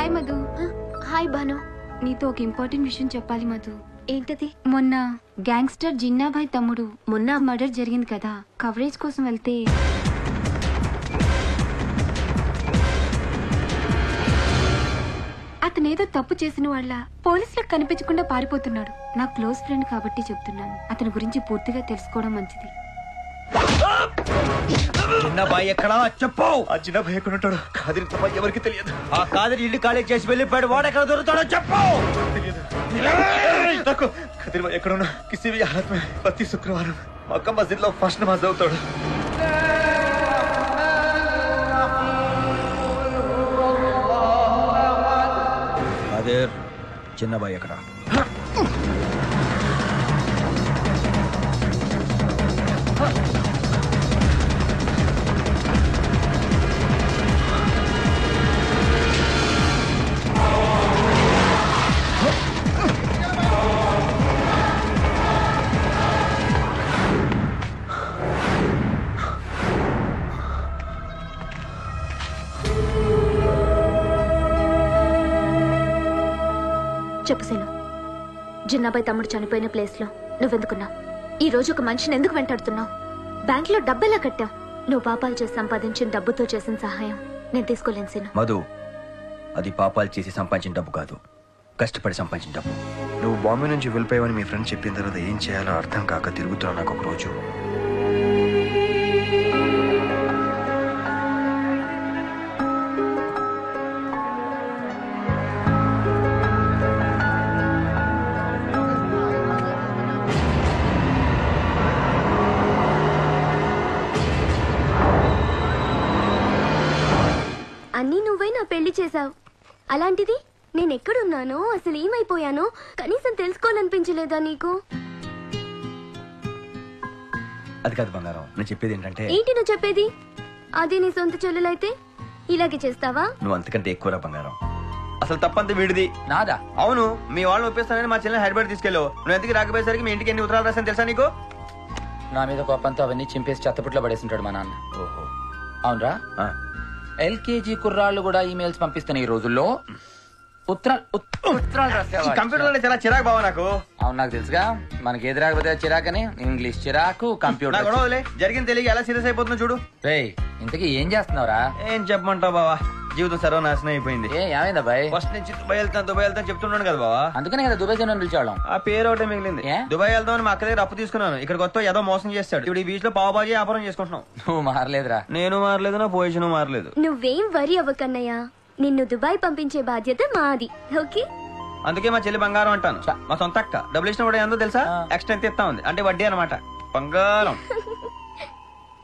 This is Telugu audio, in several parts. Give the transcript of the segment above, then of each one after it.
హాయ్ మధు. హాయ్ భాను. నీతో ఒక ఇంపార్టెంట్ విషయం చెప్పాలి మధు. ఏంటది? మొన్న గ్యాంగ్స్టర్ జిన్నాభాయ్ తమ్ముడు మొన్న మర్డర్ జరిగింది కదా, కవరేజ్ కోసం వెళ్తే అతనేదో తప్పు చేసిన వాళ్ళ పోలీసులకు కనిపించకుండా పారిపోతున్నాడు. నా క్లోజ్ ఫ్రెండ్ కాబట్టి చెప్తున్నాను. అతని గురించి పూర్తిగా తెలుసుకోవడం మంచిది. చిన్నబాయ్ ఎక్కడా చెప్పు. ఆ చిన్నబాయ్ ఎక్కడ ఉంటాడు? కాదిరి తప్ప ఎవరికి తెలియదు. ఆ కాదిరి ఇల్లు ఖాళీ చేసి వెళ్ళిపోయాడు. వాడు ఎక్కడ దొరుకుతాడో చెప్పు. నాకు కాదిరి బాయ్ ఎక్కడ ఉన్నా కిसी भी हालत में प्रति शुक्रवाరం మక్కా మస్జిద్ లో ఫస్ట్ నమాజ్ అవుతాడు. కాదిర్ చిన్నబాయ్ ఎక్కడ? చెప్పు సీను, జిన్నాబాయ్ తమ్ముడు చనిపోయిన ప్లేస్ లో నువ్వెందుకున్నావు? ఈ రోజు ఒక మనిషిని ఎందుకు వెంటాడుతున్నావు? బ్యాంక్ లో డబ్బెలా కట్టావు? నువ్వు పాపాలు చేసి సంపాదించిన డబ్బుతో చేసిన సహాయం నేను తీసుకోలేను సీను. మధు, అది పాపాలు చేసి సంపాదించిన డబ్బు కాదు, కష్టపడి సంపాదించిన డబ్బు. నువ్వు బాంబే నుంచి వెళ్ళిపోయావని మీ ఫ్రెండ్ చెప్పిన తర్వాత ఏం చేయాలో అర్థం కాక తిరుగుతున్నా. నాకు ఒక రోజు అన్నీ నువ్వే నా పెళ్లి చేశావు. అలాంటిది నేను ఎక్కడున్నానో అసలు ఏమైపోయానో కనీసం తెలుసుకోవాలనిపించలేదా నీకు? అది కాదు బంగారం, నేను చెప్పేది ఏంటంటే. ఏంటి నువ్వు చెప్పేది? అదే నీ సొంత చెల్లెలైతే ఇలాగే చేస్తావా? నువ్వు అంతకంటే ఎక్కువరా బంగారం. అసలు తప్పంతా వీడిది. నాదా? అవును, మీ వాళ్ళని ఒప్పిస్తానని మా చెల్లెని హైదరాబాద్ తీసుకెళ్ళావు. నువ్వు ఎందుకు రాకపోయేసరికి మీ ఇంటికి ఎన్ని ఉత్తరాలు రాసాను తెలుసా నీకు? నా మీద కోపంతో అవన్నీ చింపేసి చెత్తపుట్లో పడేసింటాడు మా నాన్న. ఓహో, అవునరా? ఎల్కేజీ కుర్రాళ్ళు కూడా ఈమెయిల్స్ పంపిస్తున్న ఈ రోజుల్లో ఉత్తరాలు రాసేవాళ్ళు. కంప్యూటర్ చాలా చిరాకు బావా నాకు. అవును, నాకు తెలుసుగా. మనకి ఏది రాకపోతే చిరాకని. ఇంగ్లీష్ చిరాకు, కంప్యూటర్ జరిగింది తెలియ ఎలా సీరియస్ అయిపోతుందో చూడు. రేయ్, ఇంతకీ ఏం చేస్తున్నావురా? ఏం చెప్పమంటావు బావా, జీవితం సర్వనాశనం అయిపోయింది. ఏమైందా బాయ్? ఫస్ట్ నుంచి దుబాయ్ వెళ్తాను చెప్తున్నాను కదా బావా. అందుకనే కదా దుబాయ్ జనం పిలిచాళ్ళం. ఆ పేరు ఒకటే మిగిలింది. దుబాయ్ వెళ్దామని మా అక్క దగ్గర అప్పు తీసుకున్నాను. ఇక్కడ కొత్త ఏదో మోసం చేస్తాడు. ఇప్పుడు ఈ బీచ్ లో పావుబాజీ వ్యాపారం చేసుకుంటున్నాం. నువ్వు మారలేదురా. నేను మారలేదు, నా పొజిషన్ మారలేదు. నువ్వేం వరి అవ్వకన్నయ్యా, నిన్ను దుబాయ్ పంపించే బాధ్యత మాది. ఓకే? అందుకే మా చెల్లి బంగారం అంటాను. మా సొంత అక్క డబ్బులు ఇచ్చిన కూడా ఏందో తెలుసా? ఎక్స్ట్రా ఎంత ఇస్తా ఉంది అంటే వడ్డీ అనమాట. బంగారం.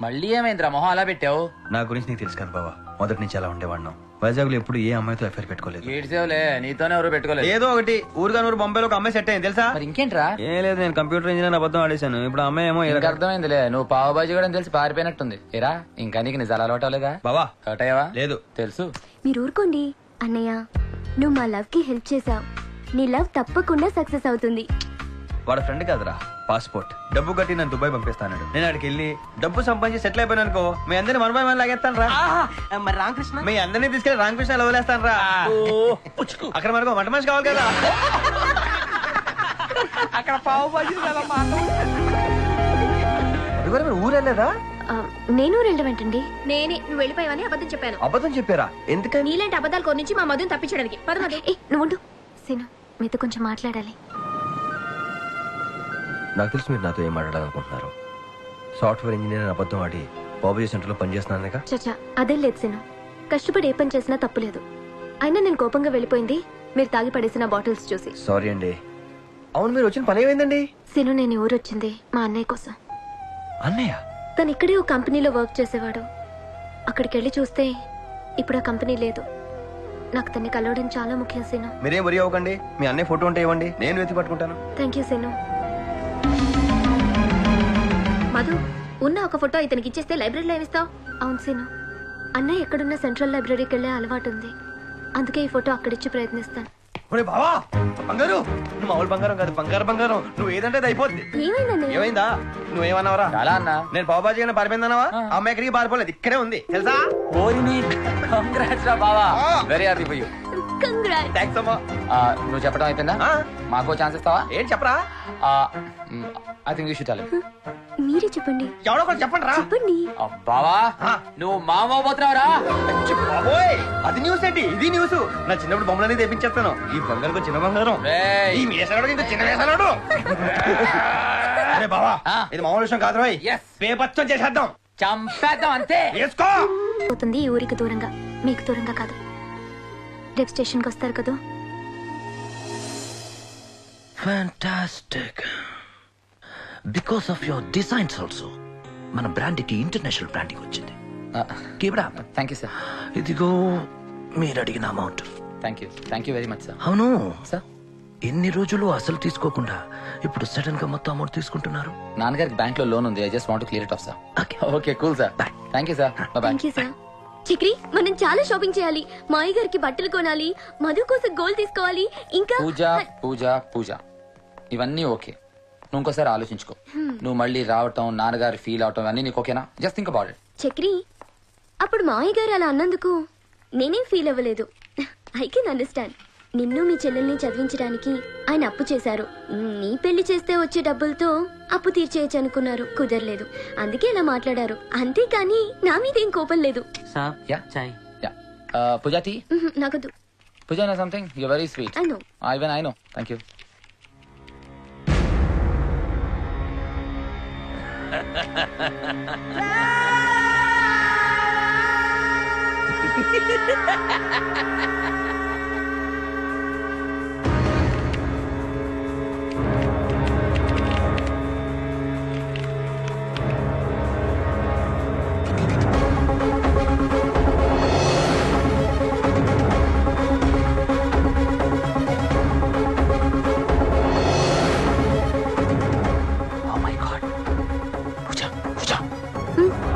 మళ్ళీ ఏమైందిరా మొహం అలా పెట్టావు? నా గురించి నీకు తెలుసు కదా బావా, మొదటి నుంచి అలా ఉండేవాడిను. వైజాగ్ లో ఎప్పుడు ఏ అమ్మాయితో అఫేర్ పెట్టుకోలేదు. ఏడ్చేవులే, నీతోనే ఎవరు పెట్టుకోలేదు. ఏదో ఒకటి ఊరుగా నూరు బొంబాయిలో ఒక అమ్మాయి సెట్ అయింది తెలుసా? మరి ఇంకేంట్రా? ఏం లేదు, నేను కంప్యూటర్ ఇంజనీర్ అబద్ధం ఆడేశాను. ఇప్పుడు అమ్మాయి ఏమో అర్థమైందిలే, నువ్వు పావుబాజీ కూడా తెలిసి పారిపోయినట్టుంది. ఏరా, ఇంకా నీకు నిజాలు అలవాటలేదా బావా? అయ్యావా? లేదు. తెలుసు. మీరు ఊరుకోండి అన్నయ్య. నువ్వు మా లవ్ కి హెల్ప్ చేసావు. నీ లవ్ తప్పకుండా సక్సెస్ అవుతుంది. వాడు ఫ్రెండ్ కాదురా, పాస్పోర్ట్. డబ్బు కట్టి నన్ను దుబాయ్ పంపిస్తాను. నేను అక్కడికి వెళ్ళి డబ్బు సంపాదించి సెటిల్ అయిపోయాను అనుకో, మీ అందరినీ వన్ బై వన్ లాగేస్తాను రా. మరి రామకృష్ణ? మీ అందరినీ తీసుకెళ్లి రామకృష్ణ వదిలేస్తాను రా. అక్కడ మనకు వంట మనిషి కావాలి కదా. అక్కడ పావుబాజీ ఊరెళ్ళదా? నేను వెళ్ళడం ఏంటండి? నేనే నువ్వు వెళ్ళిపోయావని అబద్ధం చెప్పాను. అబద్ధం చెప్పారా? ఎందుకని? నీలాంటి అబద్ధాలు కొన్నించి మా మధుని తప్పించడానికి. పద మధు. నువ్వు సీను, మీతో కొంచెం మాట్లాడాలి. నాకు తెలుసు మీరు నాతో ఏం మాట్లాడాలనుకుంటున్నారు. సాఫ్ట్వేర్ ఇంజనీర్ అబద్ధం ఆడి బాబుజీ సెంటర్ లో పనిచేస్తున్నానుగా. చచ్చా, అదేం లేదు సీను. కష్టపడి ఏ పని చేసినా తప్పులేదు. అయినా నేను కోపంగా వెళ్ళిపోయింది మీరు తాగి పడేసిన బాటిల్స్ చూసి. సారీ అండి. అవును, మీరు వచ్చిన పని ఏమైందండి? సీను, నేను ఊరు వచ్చింది మా అన్నయ్య కోసం. అన్నయ్య? తను ఇక్కడే ఓ కంపెనీలో వర్క్ చేసేవాడు. అక్కడికి వెళ్ళి చూస్తే ఇప్పుడు ఆ కంపెనీ లేదు. నాకు తన్ని కలవడం చాలా ముఖ్యం సీను. మీరేం వరి అవ్వకండి. మీ అన్నయ్య ఫోటో ఉంటే ఇవ్వండి, నేను వెతికి పట్టుకుంటాను. Thank you scene. మధు, ఉన్న ఒక ఫోటో ఇతనికి ఇచ్చేస్తే లైబ్రరీలో ఏమిస్తావు? అవును సీను, అన్నయ్య ఎక్కడున్న సెంట్రల్ లైబ్రరీకి వెళ్ళే అలవాటు ఉంది. అందుకే ఈ ఫోటో అక్కడిచ్చి ప్రయత్నిస్తాను. బావా, బంగారు, నువ్వు మామూలు బంగారం కాదు, బంగారం. నువ్వు ఏదంటే అది అయిపోద్ది. ఏమైందా? నువ్వేమన్నావరా? చాలా అన్నా. నేను పావుబాజీ పారిపోయిందన్నావా? అమ్మాయి ఎక్కడికి పారిపోలేదు, ఇక్కడే ఉంది తెలుసా? ఓరిని కంగ్రాట్స్ రా బావా. Very happy for you. Congrats. Thanks అమ్మా. నువ్వు చెప్పడం అయిపోయిందా? మాకో ఛాన్స్ ఇస్తావా? ఏం చెప్పరా? I think you should tell. మీరే చెప్పండి. ఎవడో ఒకటి చెప్పండి రా. చెప్పండి. బావా నువ్వు మామ పోతున్నావురా. బాబోయ్ అది న్యూస్ ఏంటి? ఇది న్యూస్. నా చిన్నప్పుడు బొమ్మలన్నీ తెప్పించేస్తాను. ఈ బంగారు చిన్న బంగారం, ఈ వేసాడు ఇంత చిన్న వేసాడు. అరే బావా ఇది మామూలు విషయం కాదు రోయ్. పేపచ్చం చేసేద్దాం, చంపేద్దాం అంతే. వేసుకో. పోతుంది ఈ ఊరికి దూరంగా, మీకు దూరంగా కాదు. రేపు స్టేషన్కి వస్తారు కదా. Fantastic. Because of your designs also మన బ్రాండ్కి ఇంటర్నేషనల్ బ్రాండింగ్ వచ్చింది. Thank you sir. ఇదిగో మీరు అడిగిన amount. Thank you very much sir. అవును సార్, ఎన్ని రోజులు అసలు తీసుకోకుండా ఇప్పుడు సడన్ గా మొత్తం అమౌంట్ తీసుకుంటున్నారు? నాన్నగారికి బ్యాంక్ లో లోన్ ఉంది. I just want to clear it of sir. Okay cool sir. Thank you sir. By. Thank you sir. Chakri మనం చాలా షాపింగ్ చేయాలి. మా అయ్య గారికి బట్టలు కొనాలి, మధు కోసం గోల్డ్ తీసుకోవాలి. ఇంకా పూజ పూజ పూజ ఇవన్నీ ఓకే. నువ్వు ఇంకోసారి ఆలోచించుకో. నువ్వు మళ్ళీ రావటం, నాన్నగారు ఫీల్ అవటం అన్నీ నీకు ఓకేనా? Just think about it. Chakri అప్పుడు మా అయ్య గారు అలా అన్నందుకు నేనేం ఫీల్ అవ్వలేదు. I can understand. నిన్ను మీ చెల్లెల్ని చదివించడానికి ఆయన అప్పు చేశారు. నీ పెళ్లి చేస్తే వచ్చే డబ్బులతో అప్పు తీర్చేయచ్చు అనుకున్నారు, కుదరలేదు. అందుకే ఇలా మాట్లాడారు. అంతేకాని నా మీద ఏం కోపం లేదు. పూజ టీ నాకొద్దు. Pooja no something you very sweet. I know. Even I know. Thank you.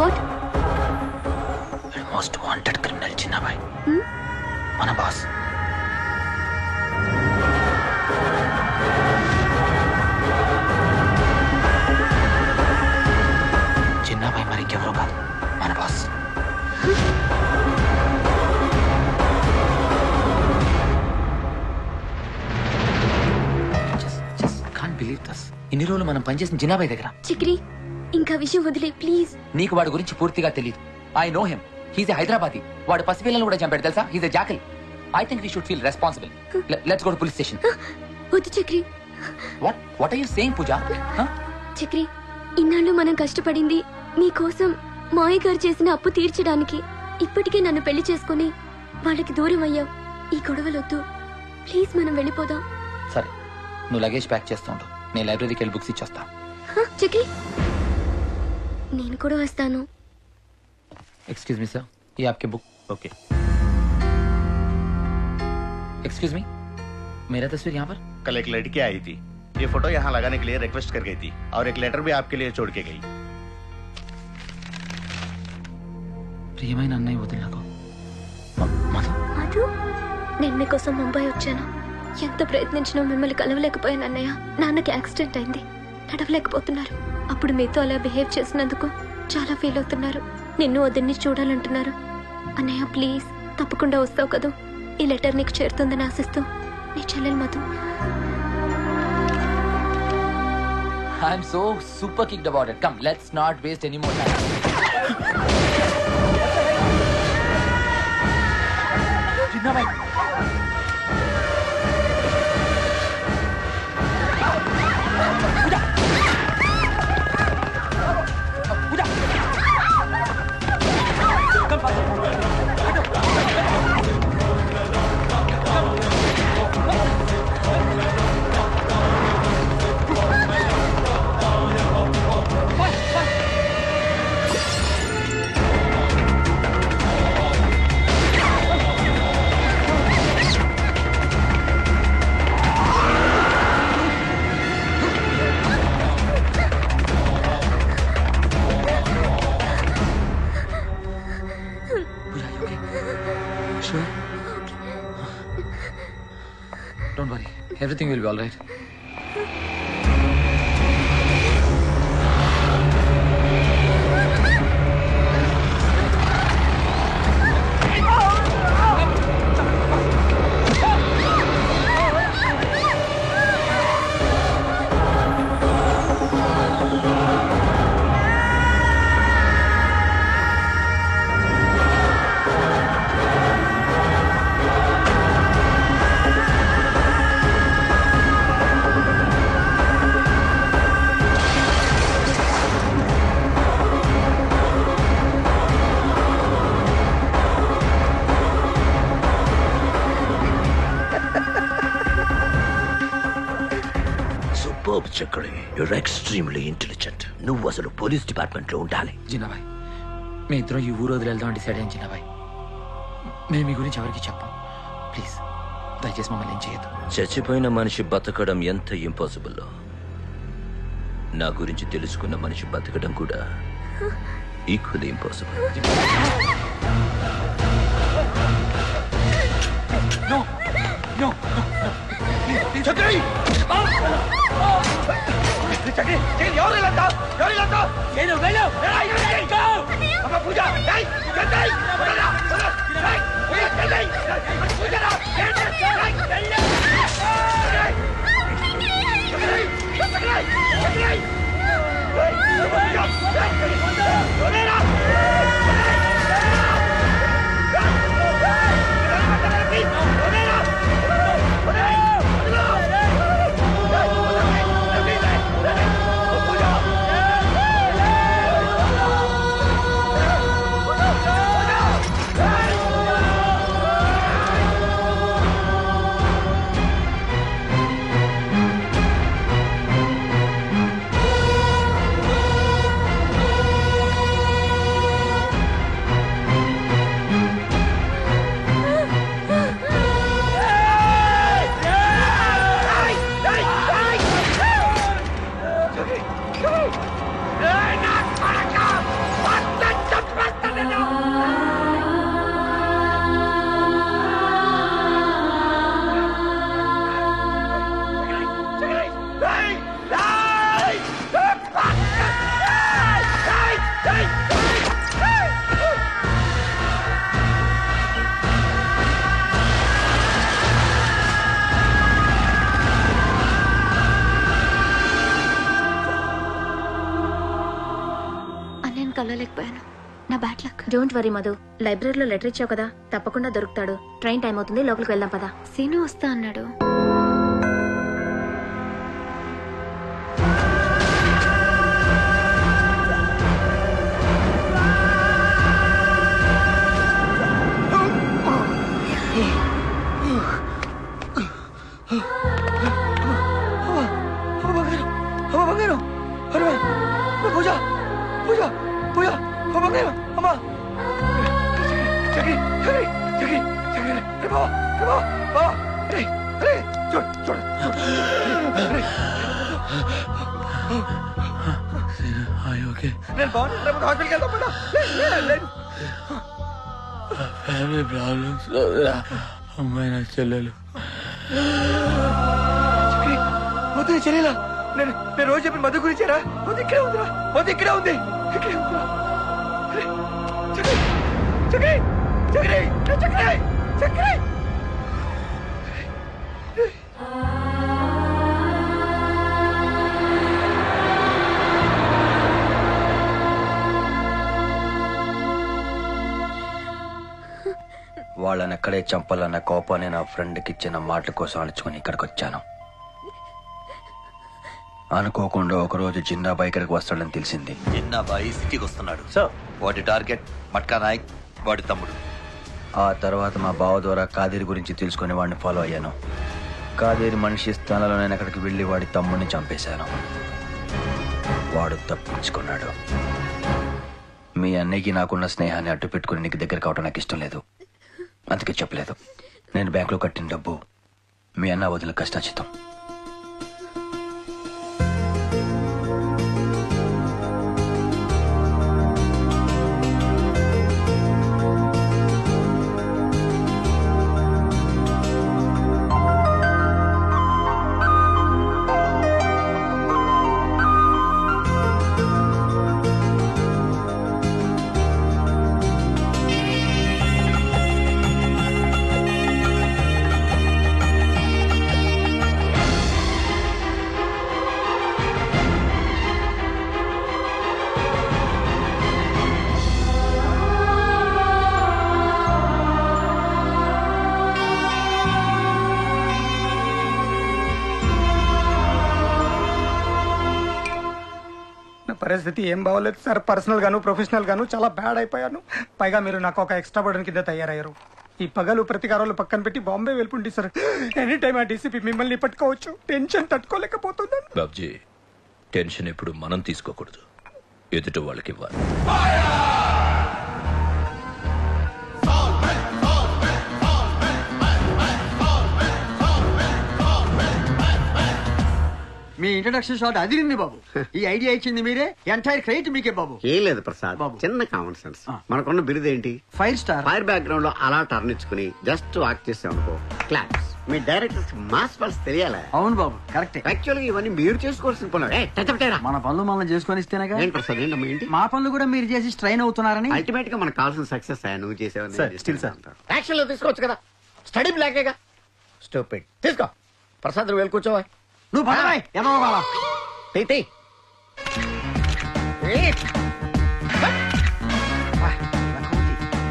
What? Most wanted criminal Chinnabhai మన బాస్. చిన్నబాయ్ మరికెవరో కాదు, మన బాస్. Can't believe this. ఇన్ని రోజులు మనం పనిచేసిన జినాబాయ్ దగ్గర. చక్రి ఇంకా విషయం వదిలే ప్లీజ్. నీకు వాడి గురించి పూర్తిగా తెలియదు. I know him. He's a Hyderabadi. వాడు పసిపిల్లలను కూడా చంపాడు తెలుసా. He's a jackal. I think we should feel responsible. Let's go to police station. వద్దు Chakri. What are you saying Pooja? Chakri ఇన్నాళ్ళు మనం కష్టపడింది మీకోసం. మాయ గారు చేసిన అప్పు తీర్చడానికి. ఇప్పటికే నన్ను పెళ్లి చేసుకుని వాళ్ళకి దూరం అయ్యావు. ఈ గొడవలొద్దు ప్లీజ్, మనం వెళ్ళిపోదాం. సరే నువ్వు లగేజ్ ప్యాక్ చేస్తూ ఉండు. నేను లైబ్రరీకి వెళ్ళి బుక్స్ ఇచ్చేస్తా. చక్రి నేను కూడా వస్తాను. एक्सक्यूज मी सर, ये आपके बुक. ओके. एक्सक्यूज मी, मेरा तस्वीर यहाँ पर. कल एक लड़की आई थी, ये फोटो यहाँ लगाने के लिए रिक्वेस्ट कर गई थी और एक लेटर भी आपके लिए छोड़ के गई. ప్రియమైన అన్నయ్య వదిలినాకో మధు. మధు నేను మీకోసం ముంబై వచ్చాను. ఎంత ప్రయత్నించినా మిమ్మల్ని కలవలేకపోయాను అన్నయ్య. నాన్నకి యాక్సిడెంట్ అయింది, నడవలేకపోతున్నారు. అప్పుడు మీతో అలా బిహేవ్ చేసినందుకు చాలా ఫీల్ అవుతున్నారు. నిన్ను వదిన్ని చూడాలంటున్నారు. అన్నయ్య ప్లీజ్ తప్పకుండా వస్తావు కదా. ఈ లెటర్ నీకు చేరుతుందని ఆశిస్తూ నీ చెల్లెలు Madhu. I'm so super kicked about it. Come, let's not waste any more time. Jinna bhai. Sure. Don't worry. Everything will be all right. Superb Chakri. You're extremely intelligent. నువ్వు అసలు పోలీస్ డిపార్ట్మెంట్ లో ఉండాలి. జిన్నాబాయ్, మీ ఇద్దరం ఈ ఊరు వదిలి వెళ్దాం డిసైడ్ అయ్యాం జిన్నాబాయ్. మేము మీ గురించి ఎవరికి చెప్పాం. ప్లీజ్ దయచేసి మమ్మల్ని ఏం చేయొద్దు. చచ్చిపోయిన మనిషి బతకడం ఎంత ఇంపాసిబుల్, నా గురించి తెలుసుకున్న మనిషి బతకడం కూడా equally impossible. No, no, no, no. Chakri Chakri ఎవరు ఇల్లంతా ఎవరు ఇల్లంతా నేను వెళ్ళు. అమ్మ పూజ కలవలేకపోయాను. నా bad luck. Don't worry Madhu, లైబ్రరీలో లెటర్ ఇచ్చావు కదా, తప్పకుండా దొరుకుతాడు. ట్రైన్ టైం అవుతుంది, లోపలికి వెళ్దాం పదా. సీను వస్తా అన్నాడు. పూజ పూజ పూజ అమ్మా చక్రి చక్రి చక్రి చక్రి బాబా చూడు చూడు నేను బాగున్నాను. హాస్పిటల్కి వెళ్దాం పదా. ఫ్యామిలీ ప్రాబ్లమ్స్ అమ్మాయి నా చెల్లెలు. వద్దు చెల్లెలా, నేను రోజు చెప్పిన మధు గురించారా? వద్దు ఇక్కడే ఉందిరా, వద్దు ఇక్కడే ఉంది, ఇక్కడే ఉందిరా. చక్రి చక్రి చక్రి చక్రి చక్రి వాళ్ళని ఎక్కడే చంపాలన్న కోపాన్ని నా ఫ్రెండ్కి ఇచ్చిన మాటల కోసం అణుచుకుని ఇక్కడికి వచ్చాను. అనుకోకుండా ఒకరోజు జిన్నాబాయ్ ఇక్కడికి వస్తాడని తెలిసింది. జిన్నాబాయి సిటీకి వస్తున్నాడు. వాటి టార్గెట్ మట్కా నాయక్, వాడి తమ్ముడు. ఆ తర్వాత మా బావ ద్వారా కాదేరి గురించి తెలుసుకుని వాడిని ఫాలో అయ్యాను. కాదేరి మనిషి స్థానంలో నేను అక్కడికి వెళ్ళి వాడి తమ్ముడిని చంపేశాను. వాడు తప్పించుకున్నాడు. మీ అన్నయ్యకి నాకున్న స్నేహాన్ని అడ్డు పెట్టుకుని నీకు దగ్గర కావడం నాకు ఇష్టం లేదు, అందుకే చెప్పలేదు. నేను బ్యాంకులో కట్టిన డబ్బు మీ అన్న వదిలిన కష్టాచితం. పరిస్థితి ఏం బాగోలేదు సార్. పర్సనల్ గాను ప్రొఫెషనల్ గాను చాలా బ్యాడ్ అయిపోయాను. పైగా మీరు నాకు ఒక ఎక్స్ట్రా బర్డెన్ కింద తయారయ్యారు. ఈ పగలు ప్రతికారాలు పక్కన పెట్టి బాంబే వెళ్ళిపోండి సార్. ఎనీ టైం ఆ డీసీపీ మిమ్మల్ని పట్టుకోవచ్చు. టెన్షన్ తట్టుకోలేకపోతున్నాను. బాబ్జీ, టెన్షన్ ఎప్పుడు మనం తీసుకోకూడదు, ఎదుటి వాళ్ళకి ఇవ్వాలి. మీ ఇంట్రడక్షన్ షాట్ అదిరింది బాబు. ఈ ఐడియా ఇచ్చింది మీరే, ఎంటైర్ క్రెడిట్ మీకే బాబు. ఏం లేదు ప్రసాద్ బాబు. చిన్న కామన్ సెన్స్. మనకున్న బిరుదు ఏంటి? 5 స్టార్. ఫైర్ బ్యాక్గ్రౌండ్ లో అలా టర్న్ ఇచ్చుకుని జస్ట్ వాక్ చేసాం అనుకో, క్లాప్స్. మీ డైరెక్టర్స్ మాస్ పల్స్ తెలియాలా? అవును బాబు, కరెక్టే. యాక్చువల్గా ఇవన్నీ మీరు చేసుకోవాల్సిన పనులు. మన పనులు మనం చేసుకొని ఇస్తేనేగా. ఏంటి ప్రసాద్ ఏంటమ్మా ఏంటి? మా పనులు కూడా మీరు చేసి స్ట్రైన్ అవుతున్నారని. అల్టిమేట్ గా మనకు కావాల్సిన సక్సెస్ నువ్వు చేసేవని. స్టిల్ సార్ యాక్షన్ లో తీసుకోవచ్చు కదా, స్టడీ బ్లాకేగా. స్టూపిడ్. తీసుకో ప్రసాద్, నువ్వు వెళ్ళి కూర్చోవా. నువ్వు పదవాయ్, ఎదవ బావా. తీ